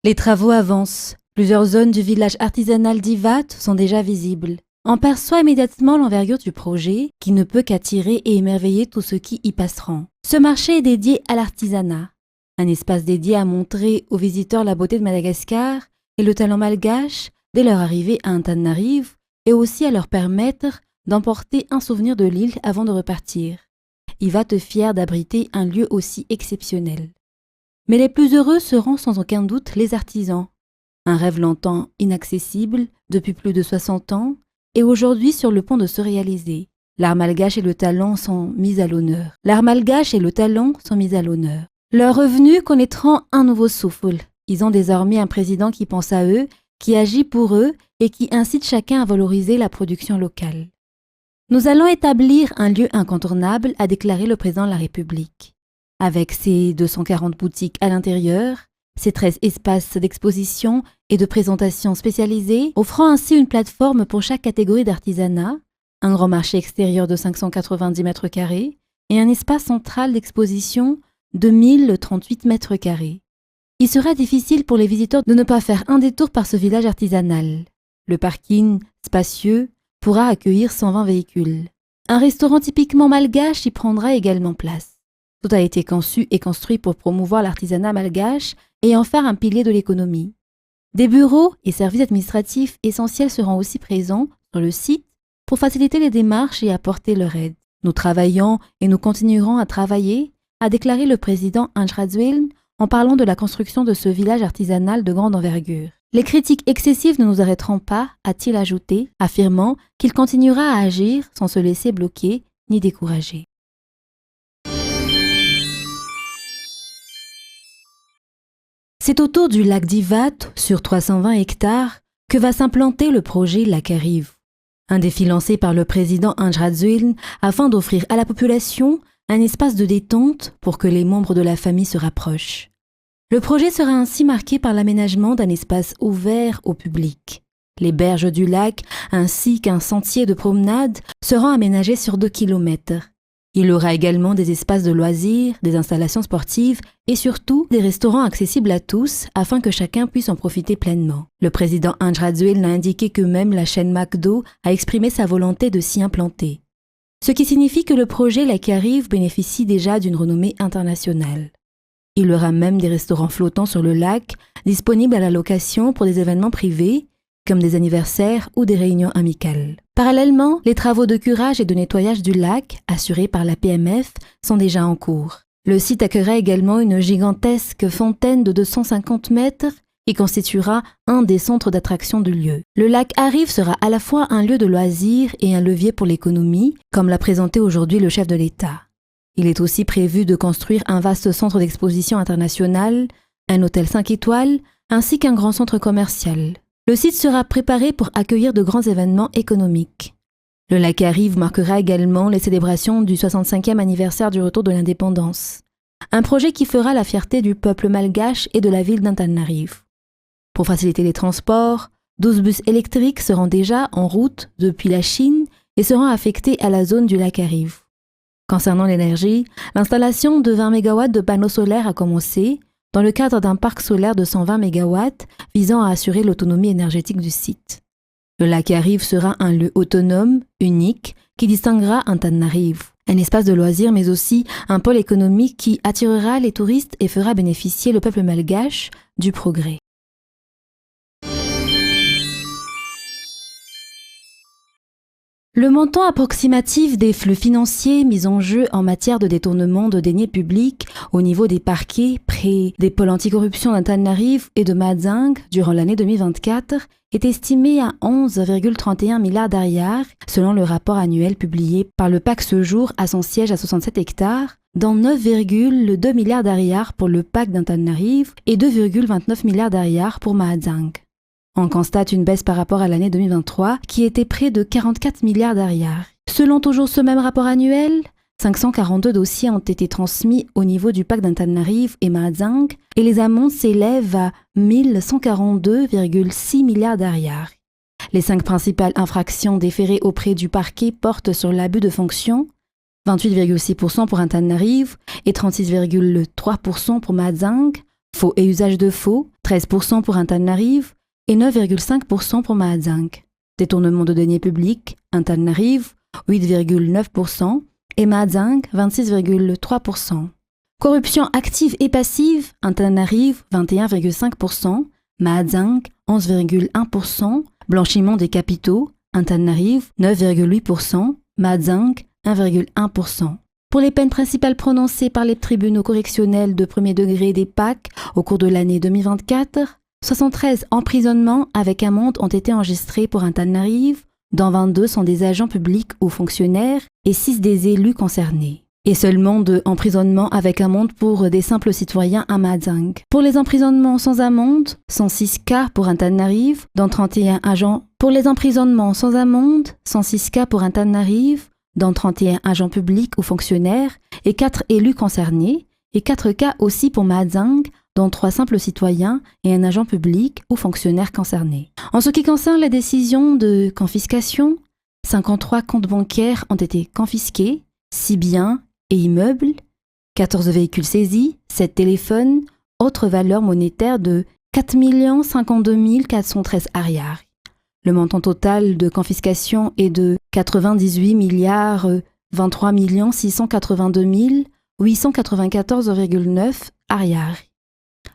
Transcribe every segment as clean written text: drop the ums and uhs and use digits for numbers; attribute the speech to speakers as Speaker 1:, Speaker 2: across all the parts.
Speaker 1: Les travaux avancent. Plusieurs zones du village artisanal d'Ivat sont déjà visibles. On perçoit immédiatement l'envergure du projet qui ne peut qu'attirer et émerveiller tous ceux qui y passeront. Ce marché est dédié à l'artisanat, un espace dédié à montrer aux visiteurs la beauté de Madagascar et le talent malgache dès leur arrivée à Antananarivo et aussi à leur permettre d'emporter un souvenir de l'île avant de repartir. Ivat est fier d'abriter un lieu aussi exceptionnel. Mais les plus heureux seront sans aucun doute les artisans. Un rêve longtemps inaccessible depuis plus de 60 ans et aujourd'hui sur le point de se réaliser. L'art malgache et le talent sont mis à l'honneur. Leurs revenus connaîtront un nouveau souffle. Ils ont désormais un président qui pense à eux, qui agit pour eux et qui incite chacun à valoriser la production locale. Nous allons établir un lieu incontournable, a déclaré le président de la République. Avec ses 240 boutiques à l'intérieur, ses 13 espaces d'exposition et de présentation spécialisés, offrant ainsi une plateforme pour chaque catégorie d'artisanat, un grand marché extérieur de 590 mètres carrés et un espace central d'exposition de 1038 mètres carrés. Il sera difficile pour les visiteurs de ne pas faire un détour par ce village artisanal. Le parking, spacieux, pourra accueillir 120 véhicules. Un restaurant typiquement malgache y prendra également place. Tout a été conçu et construit pour promouvoir l'artisanat malgache et en faire un pilier de l'économie. Des bureaux et services administratifs essentiels seront aussi présents sur le site pour faciliter les démarches et apporter leur aide. Nous travaillons et nous continuerons à travailler, a déclaré le président Anjradzuel en parlant de la construction de ce village artisanal de grande envergure. Les critiques excessives ne nous arrêteront pas, a-t-il ajouté, affirmant qu'il continuera à agir sans se laisser bloquer ni décourager. C'est autour du lac d'Ivat, sur 320 hectares, que va s'implanter le projet Lac-Arrive. Un défi lancé par le président Anjradzuel afin d'offrir à la population un espace de détente pour que les membres de la famille se rapprochent. Le projet sera ainsi marqué par l'aménagement d'un espace ouvert au public. Les berges du lac ainsi qu'un sentier de promenade seront aménagés sur 2 km. Il y aura également des espaces de loisirs, des installations sportives et surtout des restaurants accessibles à tous afin que chacun puisse en profiter pleinement. Le président Anjradzuel a indiqué que même la chaîne McDo a exprimé sa volonté de s'y implanter. Ce qui signifie que le projet Lac-Arrive bénéficie déjà d'une renommée internationale. Il y aura même des restaurants flottants sur le lac, disponibles à la location pour des événements privés, comme des anniversaires ou des réunions amicales. Parallèlement, les travaux de curage et de nettoyage du lac, assurés par la PMF, sont déjà en cours. Le site accueillera également une gigantesque fontaine de 250 mètres qui constituera un des centres d'attraction du lieu. Le lac Arrive sera à la fois un lieu de loisirs et un levier pour l'économie, comme l'a présenté aujourd'hui le chef de l'État. Il est aussi prévu de construire un vaste centre d'exposition international, un hôtel 5 étoiles, ainsi qu'un grand centre commercial. Le site sera préparé pour accueillir de grands événements économiques. Le lac Arrive marquera également les célébrations du 65e anniversaire du retour de l'indépendance. Un projet qui fera la fierté du peuple malgache et de la ville d'Antananarivo. Pour faciliter les transports, 12 bus électriques seront déjà en route depuis la Chine et seront affectés à la zone du lac Arrive. Concernant l'énergie, l'installation de 20 MW de panneaux solaires a commencé dans le cadre d'un parc solaire de 120 MW visant à assurer l'autonomie énergétique du site. Le lac Arrive sera un lieu autonome, unique, qui distinguera Antananarivo. Un espace de loisirs mais aussi un pôle économique qui attirera les touristes et fera bénéficier le peuple malgache du progrès. Le montant approximatif des flux financiers mis en jeu en matière de détournement de deniers publics au niveau des parquets près des pôles anticorruption d'Antananarivo et de Mahajanga durant l'année 2024 est estimé à 11,31 milliards d'ariars selon le rapport annuel publié par le PAC ce jour à son siège à 67 hectares, dont 9,2 milliards d'ariars pour le PAC d'Antananarivo et 2,29 milliards d'ariars pour Mahajanga. On constate une baisse par rapport à l'année 2023 qui était près de 44 milliards d'ariars. Selon toujours ce même rapport annuel, 542 dossiers ont été transmis au niveau du PAC d'Antananarivo et Mahajanga et les amendes s'élèvent à 1142,6 milliards d'ariars. Les 5 principales infractions déférées auprès du parquet portent sur l'abus de fonction, 28,6% pour Antananarivo et 36,3% pour Mahajanga, Faux et usage de faux, 13% pour Antananarive et 9,5% pour Mahajang. Détournement de deniers publics, Antananarive, 8,9% et Mahajang, 26,3%. Corruption active et passive, Antananarive, 21,5%, Mahajang, 11,1%, blanchiment des capitaux, Antananarive, 9,8%, Mahajang, 1,1%. Pour les peines principales prononcées par les tribunaux correctionnels de premier degré des PAC au cours de l'année 2024, 73 emprisonnements avec amende ont été enregistrés pour Antananarive, dont 22 sont des agents publics ou fonctionnaires et 6 des élus concernés. Et seulement 2 emprisonnements avec amende pour des simples citoyens à Mahajang. Pour les emprisonnements sans amende, 106 cas pour Antananarive, dont 31 agents. Pour les emprisonnements sans amende, 106 cas pour Antananarive, dont 31 agents publics ou fonctionnaires et 4 élus concernés, et 4 cas aussi pour Mahajang, dont 3 simples citoyens et un agent public ou fonctionnaire concerné. En ce qui concerne la décision de confiscation, 53 comptes bancaires ont été confisqués, 6 biens et immeubles, 14 véhicules saisis, 7 téléphones, autres valeurs monétaires de 4 052 413 ariary. Le montant total de confiscation est de 98 23 682 894,9 ariary.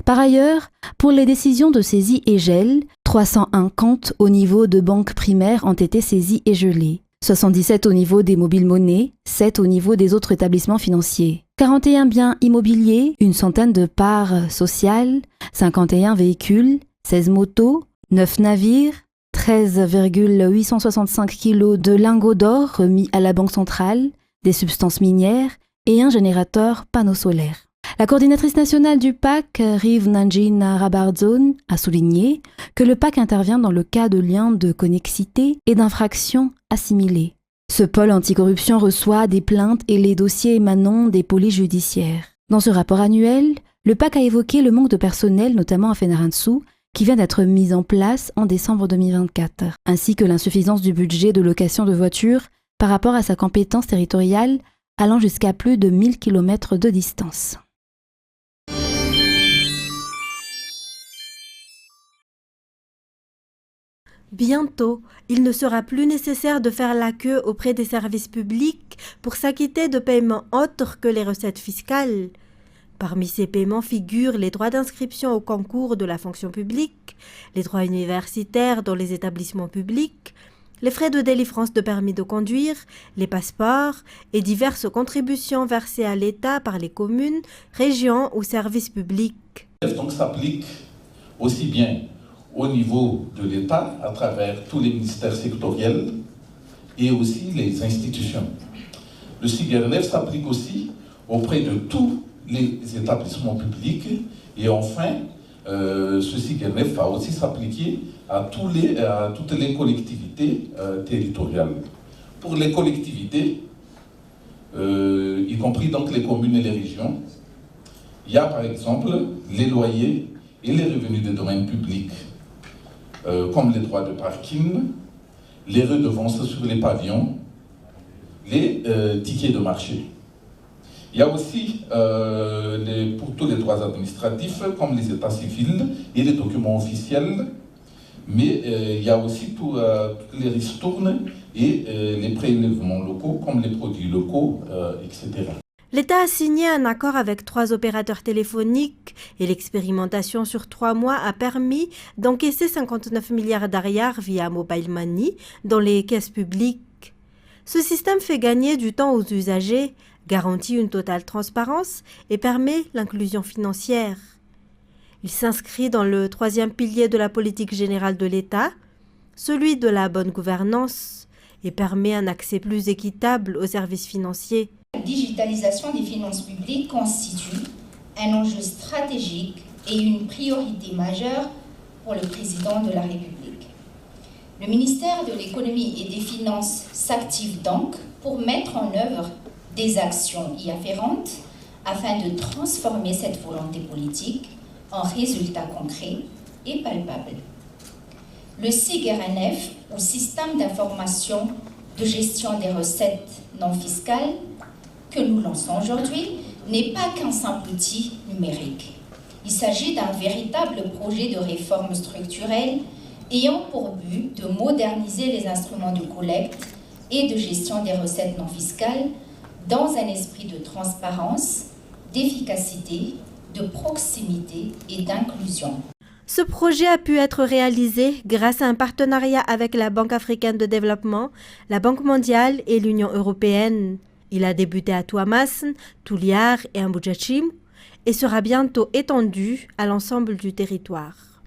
Speaker 1: Par ailleurs, pour les décisions de saisie et gel, 301 comptes au niveau de banques primaires ont été saisis et gelés, 77 au niveau des mobiles monnaies, 7 au niveau des autres établissements financiers, 41 biens immobiliers, une centaine de parts sociales, 51 véhicules, 16 motos, 9 navires, 13,865 kg de lingots d'or remis à la Banque centrale, des substances minières et un générateur panneau solaire. La coordinatrice nationale du PAC, Rive Nanjina Rabardone, a souligné que le PAC intervient dans le cas de liens de connexité et d'infractions assimilées. Ce pôle anticorruption reçoit des plaintes et les dossiers émanant des polices judiciaires. Dans ce rapport annuel, le PAC a évoqué le manque de personnel, notamment à Fenaransu, qui vient d'être mis en place en décembre 2024, ainsi que l'insuffisance du budget de location de voitures par rapport à sa compétence territoriale allant jusqu'à plus de 1000 km de distance.
Speaker 2: Bientôt, il ne sera plus nécessaire de faire la queue auprès des services publics pour s'acquitter de paiements autres que les recettes fiscales. Parmi ces paiements figurent les droits d'inscription au concours de la fonction publique, les droits universitaires dans les établissements publics, les frais de délivrance de permis de conduire, les passeports et diverses contributions versées à l'État par les communes, régions ou services publics.
Speaker 3: Donc s'applique aussi bien au niveau de l'État, à travers tous les ministères sectoriels et aussi les institutions. Le CIGRNF s'applique aussi auprès de tous les établissements publics et enfin, ce CIGRNF va aussi s'appliquer à toutes les collectivités territoriales. Pour les collectivités, y compris donc les communes et les régions, il y a par exemple les loyers et les revenus des domaines publics, comme les droits de parking, les redevances sur les pavillons, les tickets de marché. Il y a aussi pour tous les droits administratifs, comme les états civils et les documents officiels, mais il y a aussi tous les ristournes et les prélèvements locaux, comme les produits locaux, etc.
Speaker 2: L'État a signé un accord avec 3 opérateurs téléphoniques et l'expérimentation sur 3 mois a permis d'encaisser 59 milliards d'ariary via Mobile Money dans les caisses publiques. Ce système fait gagner du temps aux usagers, garantit une totale transparence et permet l'inclusion financière. Il s'inscrit dans le 3e pilier de la politique générale de l'État, celui de la bonne gouvernance, et permet un accès plus équitable aux services financiers.
Speaker 4: La digitalisation des finances publiques constitue un enjeu stratégique et une priorité majeure pour le président de la République. Le ministère de l'Économie et des Finances s'active donc pour mettre en œuvre des actions y afférentes afin de transformer cette volonté politique en résultats concrets et palpables. Le CIGRNF, ou Système d'information de gestion des recettes non fiscales, que nous lançons aujourd'hui, n'est pas qu'un simple outil numérique. Il s'agit d'un véritable projet de réforme structurelle ayant pour but de moderniser les instruments de collecte et de gestion des recettes non fiscales dans un esprit de transparence, d'efficacité, de proximité et d'inclusion.
Speaker 2: Ce projet a pu être réalisé grâce à un partenariat avec la Banque africaine de développement, la Banque mondiale et l'Union européenne. Il a débuté à Touamassn, Touliar et Ambujachim et sera bientôt étendu à l'ensemble du territoire.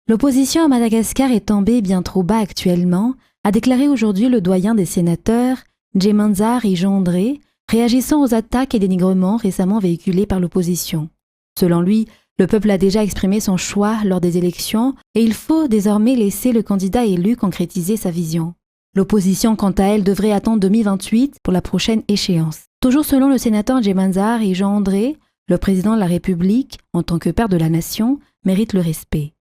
Speaker 1: L'opposition à Madagascar est tombée bien trop bas actuellement, a déclaré aujourd'hui le doyen des sénateurs, Djemanzar Ijondré, réagissant aux attaques et dénigrements récemment véhiculés par l'opposition. Selon lui, le peuple a déjà exprimé son choix lors des élections et il faut désormais laisser le candidat élu concrétiser sa vision. L'opposition, quant à elle, devrait attendre 2028 pour la prochaine échéance. Toujours selon le sénateur Djemanzar Ijondré, le président de la République, en tant que père de la nation, mérite le respect.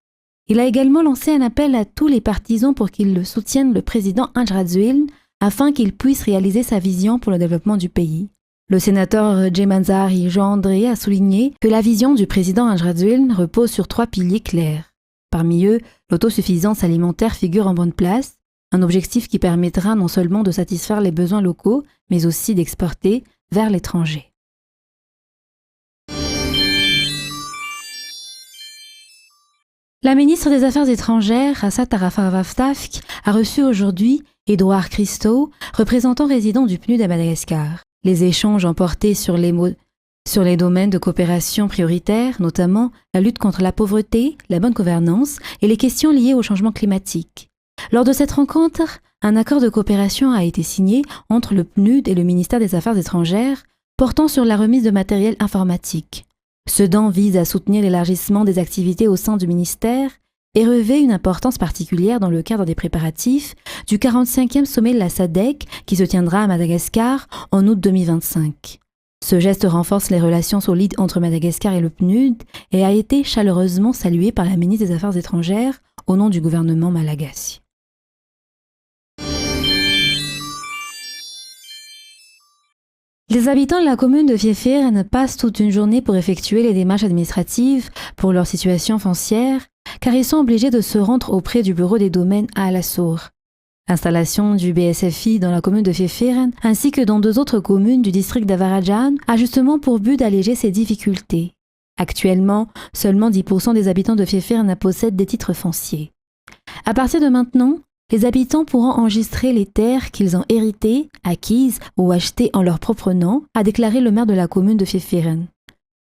Speaker 1: Il a également lancé un appel à tous les partisans pour qu'ils soutiennent le président Andjradjuil afin qu'il puisse réaliser sa vision pour le développement du pays. Le sénateur Djemanzar Ijondré a souligné que la vision du président Andjradjuil repose sur 3 piliers clairs. Parmi eux, l'autosuffisance alimentaire figure en bonne place, un objectif qui permettra non seulement de satisfaire les besoins locaux, mais aussi d'exporter vers l'étranger. La ministre des Affaires étrangères, Assata Rafah-Vaftafk, a reçu aujourd'hui Édouard Christou, représentant résident du PNUD à Madagascar. Les échanges ont porté sur les domaines de coopération prioritaires, notamment la lutte contre la pauvreté, la bonne gouvernance et les questions liées au changement climatique. Lors de cette rencontre, un accord de coopération a été signé entre le PNUD et le ministère des Affaires étrangères portant sur la remise de matériel informatique. Ce don vise à soutenir l'élargissement des activités au sein du ministère et revêt une importance particulière dans le cadre des préparatifs du 45e sommet de la SADC qui se tiendra à Madagascar en août 2025. Ce geste renforce les relations solides entre Madagascar et le PNUD et a été chaleureusement salué par la ministre des Affaires étrangères au nom du gouvernement malagasy. Les habitants de la commune de Fiefirn passent toute une journée pour effectuer les démarches administratives pour leur situation foncière, car ils sont obligés de se rendre auprès du bureau des domaines à Alassour. L'installation du BSFI dans la commune de Fiefirn, ainsi que dans 2 autres communes du district d'Avarajan, a justement pour but d'alléger ces difficultés. Actuellement, seulement 10% des habitants de Fiefirn possèdent des titres fonciers. À partir de maintenant, les habitants pourront enregistrer les terres qu'ils ont héritées, acquises ou achetées en leur propre nom, a déclaré le maire de la commune de Fiefirn.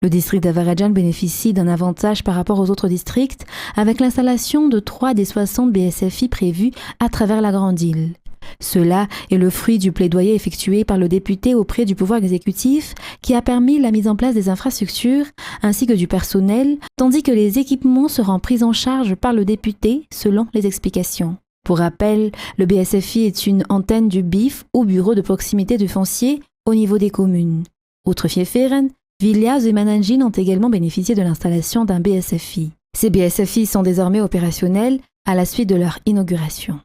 Speaker 1: Le district d'Avarajan bénéficie d'un avantage par rapport aux autres districts avec l'installation de 3 des 60 BSFI prévus à travers la grande île. Cela est le fruit du plaidoyer effectué par le député auprès du pouvoir exécutif qui a permis la mise en place des infrastructures ainsi que du personnel, tandis que les équipements seront pris en charge par le député selon les explications. Pour rappel, le BSFI est une antenne du BIF ou bureau de proximité du foncier au niveau des communes. Outre Fiefirn, Viliaz et Mananjin ont également bénéficié de l'installation d'un BSFI. Ces BSFI sont désormais opérationnels à la suite de leur inauguration.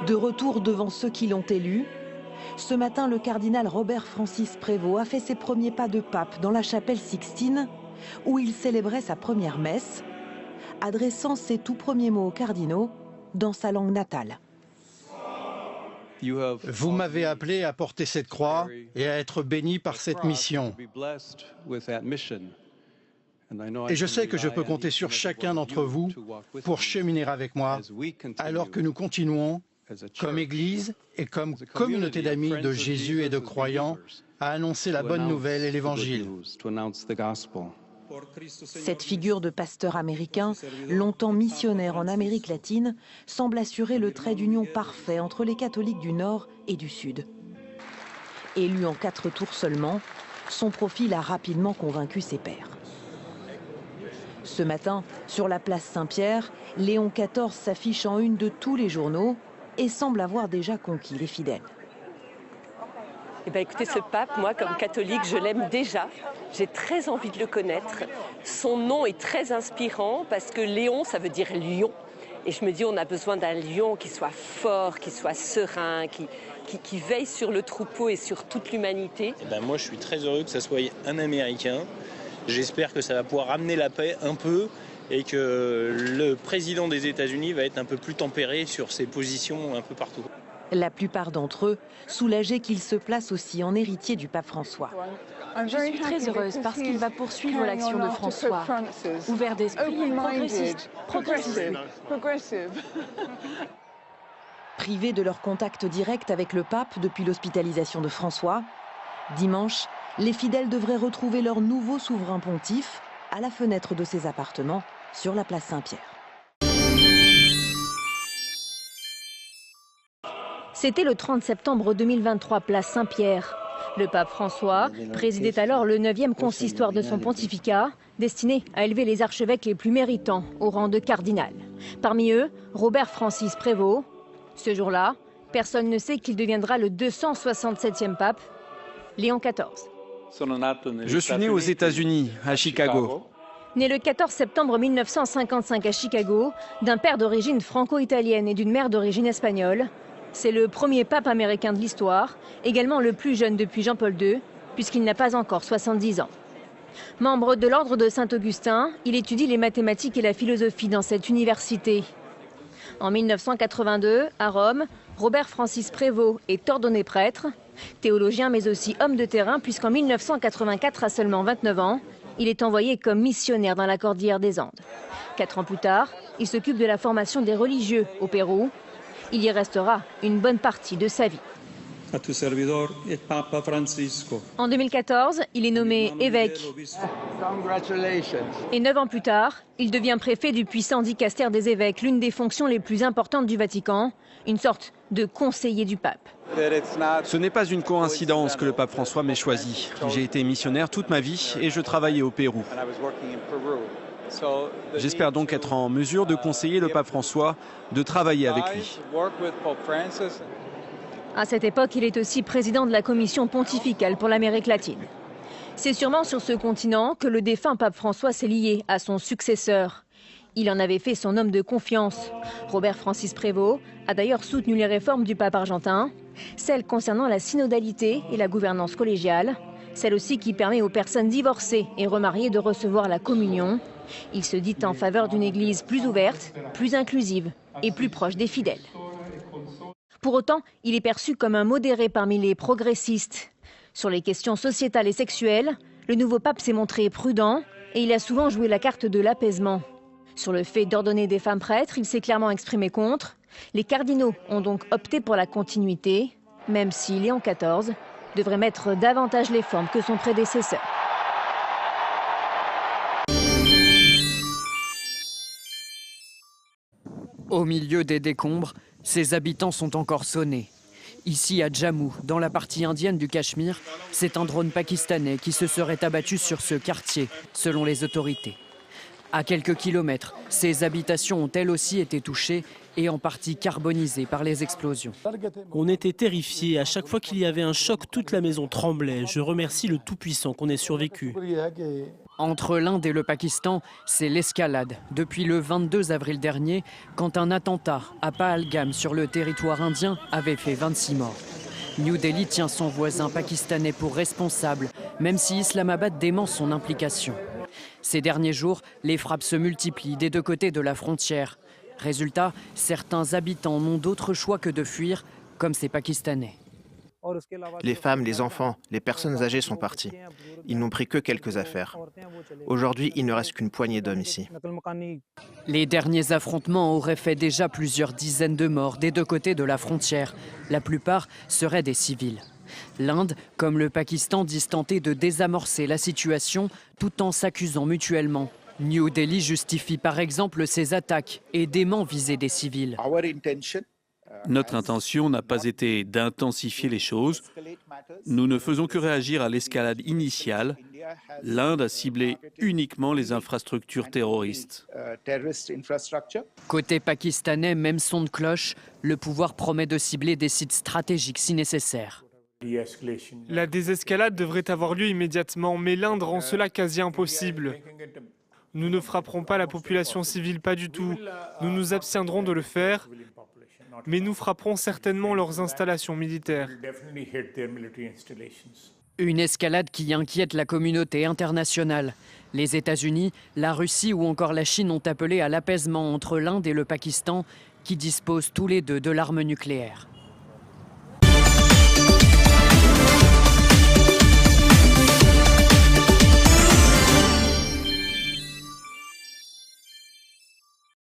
Speaker 5: De retour devant ceux qui l'ont élu, ce matin, le cardinal Robert Francis Prévost a fait ses premiers pas de pape dans la chapelle Sixtine, où il célébrait sa première messe, adressant ses tout premiers mots aux cardinaux dans sa langue natale.
Speaker 6: Vous m'avez appelé à porter cette croix et à être béni par cette mission. Et je sais que je peux compter sur chacun d'entre vous pour cheminer avec moi, alors que nous continuons, comme Église et comme communauté d'amis de Jésus et de croyants, à annoncer la bonne nouvelle et l'Évangile.
Speaker 5: Cette figure de pasteur américain, longtemps missionnaire en Amérique latine, semble assurer le trait d'union parfait entre les catholiques du Nord et du Sud. Élu en 4 tours seulement, son profil a rapidement convaincu ses pairs. Ce matin, sur la place Saint-Pierre, Léon XIV s'affiche en une de tous les journaux et semble avoir déjà conquis les fidèles.
Speaker 7: Eh bien, écoutez, ce pape, moi, comme catholique, je l'aime déjà. J'ai très envie de le connaître. Son nom est très inspirant parce que Léon, ça veut dire lion. Et je me dis, on a besoin d'un lion qui soit fort, qui soit serein, qui veille sur le troupeau et sur toute l'humanité.
Speaker 8: Moi, je suis très heureux que ça soit un Américain. J'espère que ça va pouvoir ramener la paix un peu et que le président des États-Unis va être un peu plus tempéré sur ses positions un peu partout.
Speaker 5: La plupart d'entre eux soulagés qu'il se place aussi en héritier du pape François.
Speaker 9: Je suis très heureuse parce qu'il va poursuivre l'action de François, ouvert d'esprit, progressiste.
Speaker 5: Privés de leur contact direct avec le pape depuis l'hospitalisation de François, dimanche, les fidèles devraient retrouver leur nouveau souverain pontife à la fenêtre de ses appartements sur la place Saint-Pierre.
Speaker 10: C'était le 30 septembre 2023, place Saint-Pierre. Le pape François présidait alors le 9e consistoire de son pontificat, destiné à élever les archevêques les plus méritants au rang de cardinal. Parmi eux, Robert Francis Prévost. Ce jour-là, personne ne sait qu'il deviendra le 267e pape, Léon XIV.
Speaker 11: Je suis né aux États-Unis, à Chicago.
Speaker 10: Né le 14 septembre 1955 à Chicago, d'un père d'origine franco-italienne et d'une mère d'origine espagnole, c'est le premier pape américain de l'histoire, également le plus jeune depuis Jean-Paul II, puisqu'il n'a pas encore 70 ans. Membre de l'ordre de Saint-Augustin, il étudie les mathématiques et la philosophie dans cette université. En 1982, à Rome, Robert Francis Prévost est ordonné prêtre, théologien mais aussi homme de terrain, puisqu'en 1984, à seulement 29 ans, il est envoyé comme missionnaire dans la Cordillère des Andes. 4 ans plus tard, il s'occupe de la formation des religieux au Pérou. Il y restera une bonne partie de sa vie. En 2014, il est nommé évêque. Et 9 ans plus tard, il devient préfet du puissant dicastère des évêques, l'une des fonctions les plus importantes du Vatican, une sorte de conseiller du pape.
Speaker 11: Ce n'est pas une coïncidence que le pape François m'ait choisi. J'ai été missionnaire toute ma vie et je travaillais au Pérou. J'espère donc être en mesure de conseiller le pape François, de travailler avec lui.
Speaker 10: À cette époque, il est aussi président de la commission pontificale pour l'Amérique latine. C'est sûrement sur ce continent que le défunt pape François s'est lié à son successeur. Il en avait fait son homme de confiance. Robert Francis Prévost a d'ailleurs soutenu les réformes du pape argentin, celles concernant la synodalité et la gouvernance collégiale, celle aussi qui permet aux personnes divorcées et remariées de recevoir la communion. Il se dit en faveur d'une église plus ouverte, plus inclusive et plus proche des fidèles. Pour autant, il est perçu comme un modéré parmi les progressistes. Sur les questions sociétales et sexuelles, le nouveau pape s'est montré prudent et il a souvent joué la carte de l'apaisement. Sur le fait d'ordonner des femmes prêtres, il s'est clairement exprimé contre. Les cardinaux ont donc opté pour la continuité, même si Léon XIV devrait mettre davantage les formes que son prédécesseur.
Speaker 12: Au milieu des décombres, ses habitants sont encore sonnés. Ici, à Jammu, dans la partie indienne du Cachemire, c'est un drone pakistanais qui se serait abattu sur ce quartier, selon les autorités. À quelques kilomètres, ces habitations ont elles aussi été touchées et en partie carbonisées par les explosions.
Speaker 13: On était terrifiés. À chaque fois qu'il y avait un choc, toute la maison tremblait. Je remercie le Tout-Puissant qu'on ait survécu.
Speaker 12: Entre l'Inde et le Pakistan, c'est l'escalade depuis le 22 avril dernier, quand un attentat à Pahalgam sur le territoire indien avait fait 26 morts. New Delhi tient son voisin pakistanais pour responsable, même si Islamabad dément son implication. Ces derniers jours, les frappes se multiplient des deux côtés de la frontière. Résultat, certains habitants n'ont d'autre choix que de fuir, comme ces Pakistanais.
Speaker 14: Les femmes, les enfants, les personnes âgées sont partis. Ils n'ont pris que quelques affaires. Aujourd'hui, il ne reste qu'une poignée d'hommes ici.
Speaker 12: Les derniers affrontements auraient fait déjà plusieurs dizaines de morts des deux côtés de la frontière. La plupart seraient des civils. L'Inde, comme le Pakistan, disent tenter de désamorcer la situation tout en s'accusant mutuellement. New Delhi justifie par exemple ces attaques et dément viser des civils.
Speaker 15: Notre intention n'a pas été d'intensifier les choses. Nous ne faisons que réagir à l'escalade initiale. L'Inde a ciblé uniquement les infrastructures terroristes.
Speaker 12: Côté pakistanais, même son de cloche, le pouvoir promet de cibler des sites stratégiques si nécessaire.
Speaker 16: La désescalade devrait avoir lieu immédiatement, mais l'Inde rend cela quasi impossible. Nous ne frapperons pas la population civile, pas du tout. Nous nous abstiendrons de le faire, mais nous frapperons certainement leurs installations militaires.
Speaker 12: Une escalade qui inquiète la communauté internationale. Les États-Unis, la Russie ou encore la Chine ont appelé à l'apaisement entre l'Inde et le Pakistan, qui disposent tous les deux de l'arme nucléaire.